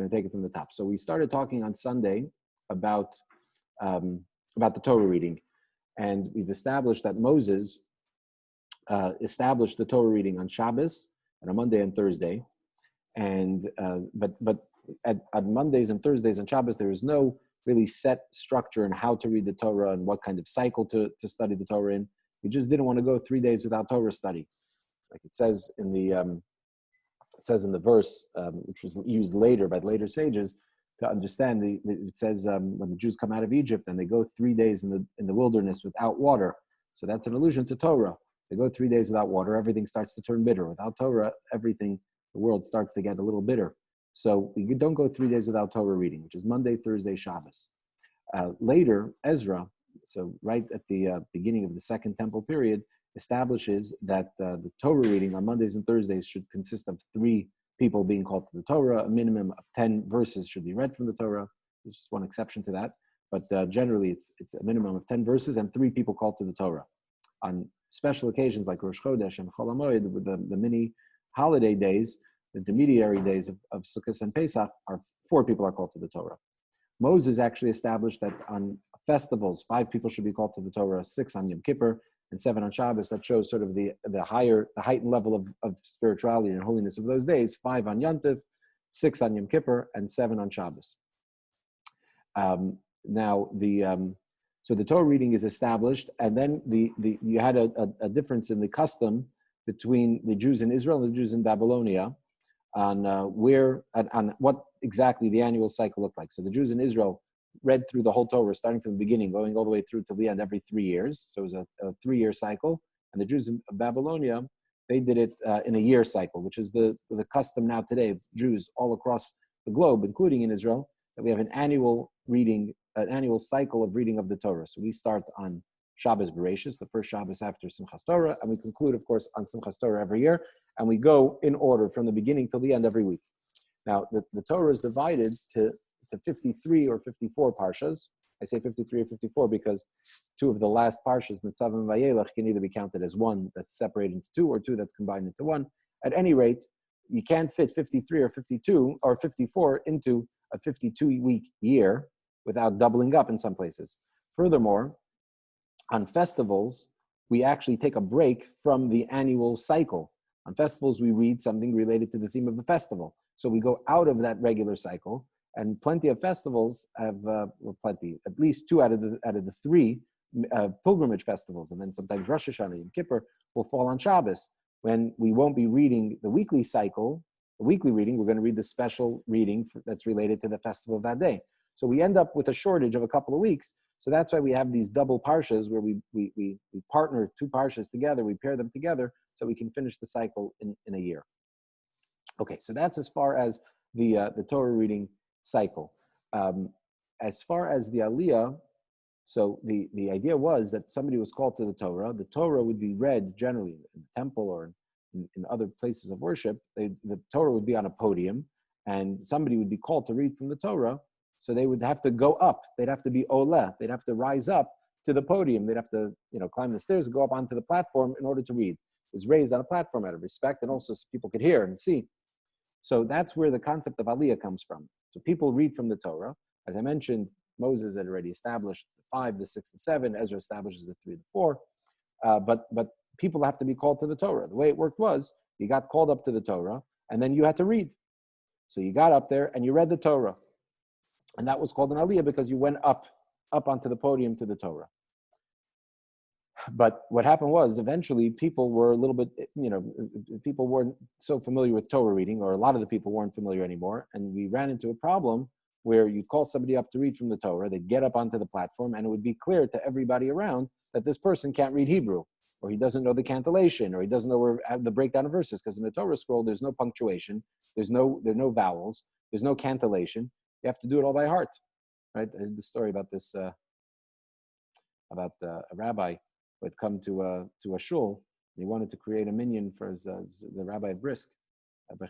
We're going to take it from the top. So we started talking on Sunday about the Torah reading, and we've established that Moses established the Torah reading on Shabbos and on Monday and Thursday, and but at Mondays and Thursdays and Shabbos there is no really set structure in how to read the Torah and what kind of cycle to study the Torah in. We just didn't want to go 3 days without Torah study, like it says in the verse, which was used later by the later sages to understand. It says when the Jews come out of Egypt and they go 3 days in the wilderness without water. So that's an allusion to Torah. They go 3 days without water, everything starts to turn bitter. Without Torah, the world starts to get a little bitter. So we don't go 3 days without Torah reading, which is Monday, Thursday, Shabbos. Later, Ezra, so right at the beginning of the Second Temple period, establishes that the Torah reading on Mondays and Thursdays should consist of 3 people being called to the Torah. A minimum of 10 verses should be read from the Torah. There's just one exception to that. But generally, it's a minimum of 10 verses and 3 people called to the Torah. On special occasions like Rosh Chodesh and Chol HaMoed, with the mini holiday days, the intermediary days of Sukkot and Pesach, 4 people are called to the Torah. Moses actually established that on festivals, 5 people should be called to the Torah, 6 on Yom Kippur, and 7 on Shabbos. That shows sort of the heightened level of spirituality and holiness of those days. 5 on Yom Tov, 6 on Yom Kippur, and 7 on Shabbos. So the Torah reading is established, and then you had a difference in the custom between the Jews in Israel and the Jews in Babylonia on what exactly the annual cycle looked like. So the Jews in Israel read through the whole Torah, starting from the beginning, going all the way through to the end every 3 years. So it was a 3-year cycle. And the Jews in Babylonia, they did it in a year cycle, which is the custom now today of Jews all across the globe, including in Israel, that we have an annual reading, an annual cycle of reading of the Torah. So we start on Shabbos Bereshis, the first Shabbos after Simchas Torah, and we conclude, of course, on Simchas Torah every year, and we go in order from the beginning till the end every week. Now, the Torah is divided to 53 or 54 parshas. I say 53 or 54 because 2 of the last parshas, Netzav and Vayelech, can either be counted as 1 that's separated into 2 or 2 that's combined into 1. At any rate, you can't fit 53 or 52 or 54 into a 52-week year without doubling up in some places. Furthermore, on festivals, we actually take a break from the annual cycle. On festivals, we read something related to the theme of the festival. So we go out of that regular cycle, and plenty of festivals have, at least 2 out of the 3 pilgrimage festivals, and then sometimes Rosh Hashanah, Yom Kippur, will fall on Shabbos, when we won't be reading the weekly cycle, the weekly reading, we're going to read the special reading that's related to the festival of that day. So we end up with a shortage of a couple of weeks. So that's why we have these double parshas where we partner 2 parshas together, we pair them together so we can finish the cycle in a year. Okay, so that's as far as the Torah reading cycle. As far as the Aliyah, so the idea was that somebody was called to the Torah would be read generally in the temple or in other places of worship. The Torah would be on a podium, and somebody would be called to read from the Torah. So they would have to go up. They'd have to be oleh. They'd have to rise up to the podium. They'd have to, climb the stairs, go up onto the platform in order to read. It was raised on a platform out of respect, and also so people could hear and see. So that's where the concept of Aliyah comes from. So people read from the Torah. As I mentioned, Moses had already established the 5, the 6, the 7. Ezra establishes the 3, the 4. But people have to be called to the Torah. The way it worked was you got called up to the Torah, and then you had to read. So you got up there and you read the Torah. And that was called an Aliyah because you went up onto the podium to the Torah. But what happened was eventually people were a little bit, people weren't so familiar with Torah reading, or a lot of the people weren't familiar anymore. And we ran into a problem where you'd call somebody up to read from the Torah, they'd get up onto the platform, and it would be clear to everybody around that this person can't read Hebrew, or he doesn't know the cantillation, or he doesn't know the breakdown of verses, because in the Torah scroll, there's no punctuation, there are no vowels, there's no cantillation. You have to do it all by heart, right? I heard the story about this, about a rabbi who had come to a shul. And he wanted to create a minyan for the Rabbi of Brisk,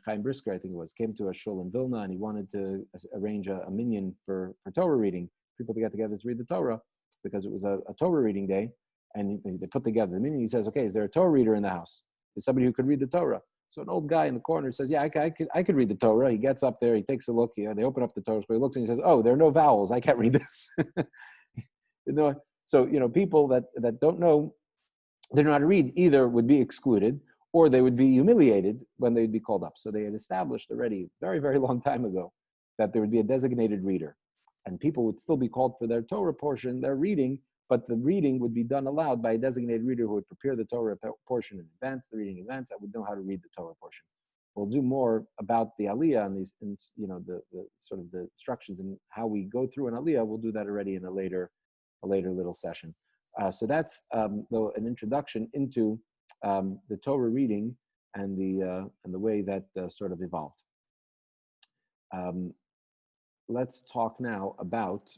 Chaim Brisker, I think it was, came to a shul in Vilna, and he wanted to arrange a minyan for Torah reading, people to get together to read the Torah, because it was a Torah reading day, and they put together the minyan. He says, okay, is there a Torah reader in the house? Is somebody who could read the Torah? So an old guy in the corner says, yeah, I could read the Torah. He gets up there, he takes a look, they open up the Torah, so he looks and he says, oh, there are no vowels. I can't read this. So, people that don't know, they don't know how to read, either would be excluded or they would be humiliated when they'd be called up. So they had established already very, very long time ago that there would be a designated reader. And people would still be called for their Torah portion, their reading, but the reading would be done aloud by a designated reader who would prepare the Torah portion in advance, the reading in advance, that would know how to read the Torah portion. We'll do more about the Aliyah and these, the sort of the instructions and how we go through an Aliyah. We'll do that already in a later little session. So that's though an introduction into the Torah reading and the way that sort of evolved. Let's talk now about